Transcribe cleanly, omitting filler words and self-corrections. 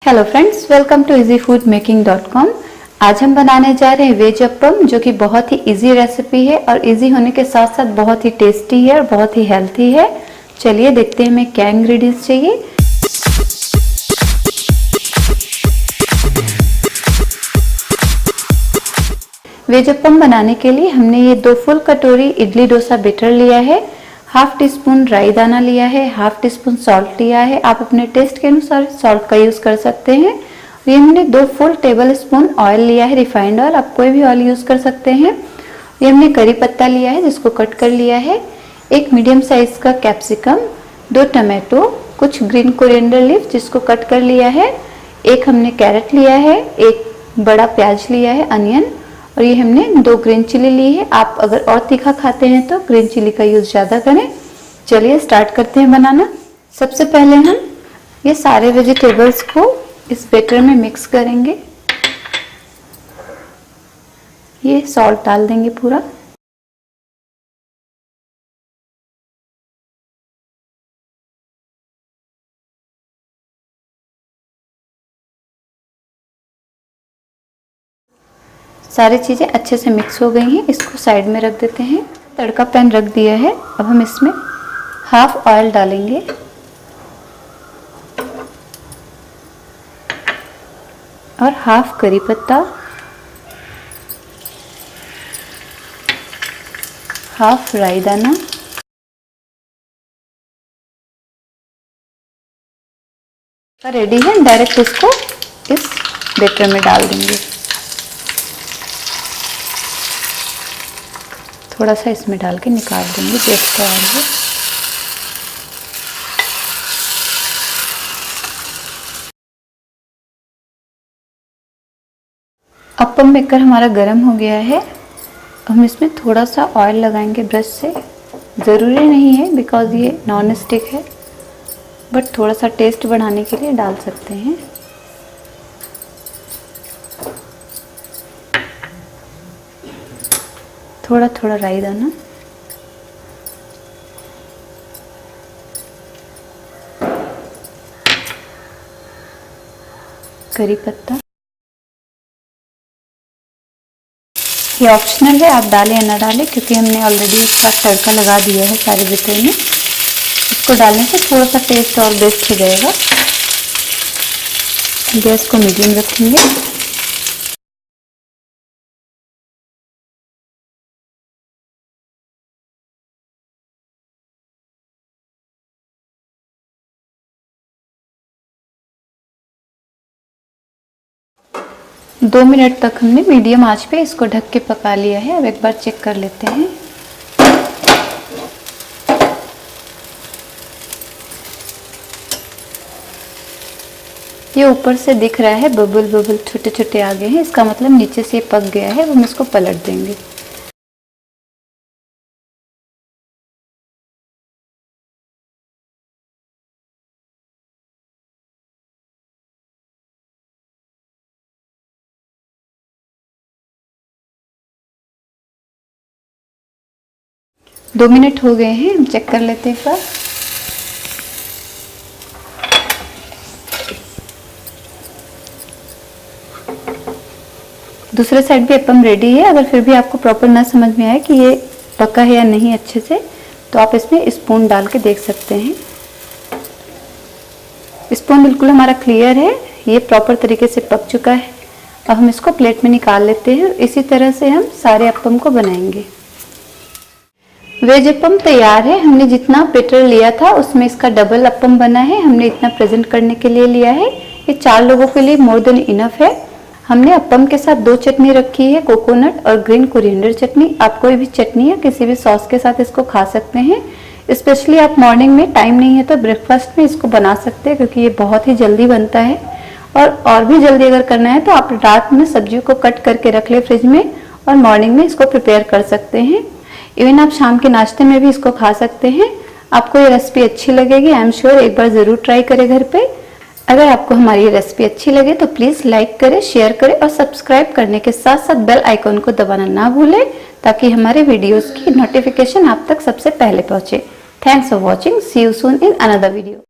Hello friends, welcome to easyfoodmaking.com। आज हम बनाने जा रहे हैं वेज अप्पम, जो कि बहुत ही इजी रेसिपी है और इजी होने के साथ साथ बहुत ही टेस्टी है और बहुत ही हेल्थी है। चलिए देखते हैं हमें क्या इंग्रेडिएंट्स चाहिए। वेज अप्पम बनाने के लिए हमने ये 2 फुल कटोरी इडली डोसा बैटर लिया है, हाफ टी स्पून राई दाना लिया है, हाफ टी स्पून सॉल्ट लिया है। आप अपने टेस्ट के अनुसार सॉल्ट का यूज कर सकते हैं। ये हमने 2 फुल टेबल स्पून ऑयल लिया है, रिफाइंड ऑयल, आप कोई भी ऑयल यूज कर सकते हैं। ये हमने करी पत्ता लिया है जिसको कट कर लिया है, 1 मीडियम साइज का कैप्सिकम, 2 टमाटो, कुछ ग्रीन कोरिएंडर लीफ जिसको कट कर लिया है, 1 हमने कैरेट लिया है, 1 बड़ा प्याज लिया है अनियन, और ये हमने 2 ग्रीन चिली ली है। आप अगर और तीखा खाते हैं तो ग्रीन चिली का यूज ज़्यादा करें। चलिए स्टार्ट करते हैं बनाना। सबसे पहले हम ये सारे वेजिटेबल्स को इस बैटर में मिक्स करेंगे। ये सॉल्ट डाल देंगे पूरा। सारी चीज़ें अच्छे से मिक्स हो गई हैं, इसको साइड में रख देते हैं। तड़का पैन रख दिया है। अब हम इसमें हाफ ऑयल डालेंगे और हाफ करी पत्ता, हाफ राई दाना, रेडी है। डायरेक्ट इसको इस बैटर में डाल देंगे। थोड़ा सा इसमें डाल के निकाल देंगे एक्स्ट्रा ऑयल। अप्पम मेकर हमारा गरम हो गया है। हम इसमें थोड़ा सा ऑयल लगाएंगे ब्रश से। ज़रूरी नहीं है बिकॉज़ ये नॉन स्टिक है, बट थोड़ा सा टेस्ट बढ़ाने के लिए डाल सकते हैं। थोड़ा थोड़ा राई दाना, करी पत्ता। ये ऑप्शनल है, आप डालें या ना डालें, क्योंकि हमने ऑलरेडी इसका तड़का लगा दिया है सारे बैटर में। इसको डालने से थोड़ा सा टेस्ट और बेस्ट हो जाएगा। गैस को मीडियम रखेंगे। दो मिनट तक हमने मीडियम आंच पे इसको ढक के पका लिया है। अब एक बार चेक कर लेते हैं। ये ऊपर से दिख रहा है, बबल बबल छोटे छोटे आ गए हैं, इसका मतलब नीचे से पक गया है। हम इसको पलट देंगे। दो मिनट हो गए हैं, हम चेक कर लेते हैं एक बार। दूसरे साइड भी अप्पम रेडी है। अगर फिर भी आपको प्रॉपर ना समझ में आए कि ये पका है या नहीं अच्छे से, तो आप इसमें स्पून डाल के देख सकते हैं। स्पून बिल्कुल हमारा क्लियर है, ये प्रॉपर तरीके से पक चुका है। अब हम इसको प्लेट में निकाल लेते हैं। इसी तरह से हम सारे अप्पम को बनाएंगे। वेज अप्पम तैयार है। हमने जितना बैटर लिया था उसमें इसका डबल अप्पम बना है। हमने इतना प्रेजेंट करने के लिए लिया है। ये 4 लोगों के लिए मोर देन इनफ है। हमने अप्पम के साथ 2 चटनी रखी है, कोकोनट और ग्रीन कोरिएंडर चटनी। आप कोई भी चटनी या किसी भी सॉस के साथ इसको खा सकते हैं। स्पेशली आप मॉर्निंग में टाइम नहीं है तो ब्रेकफास्ट में इसको बना सकते हैं, क्योंकि ये बहुत ही जल्दी बनता है। और भी जल्दी अगर करना है तो आप रात में सब्जियों को कट करके रख ले फ्रिज में, और मॉर्निंग में इसको प्रिपेयर कर सकते हैं। इवन आप शाम के नाश्ते में भी इसको खा सकते हैं। आपको ये रेसिपी अच्छी लगेगी, आई एम श्योर। एक बार ज़रूर ट्राई करें घर पे। अगर आपको हमारी ये रेसिपी अच्छी लगे तो प्लीज़ लाइक करें, शेयर करें और सब्सक्राइब करने के साथ साथ बेल आइकॉन को दबाना ना भूलें, ताकि हमारे वीडियोस की नोटिफिकेशन आप तक सबसे पहले पहुंचे। Thanks for watching. See you soon in another video.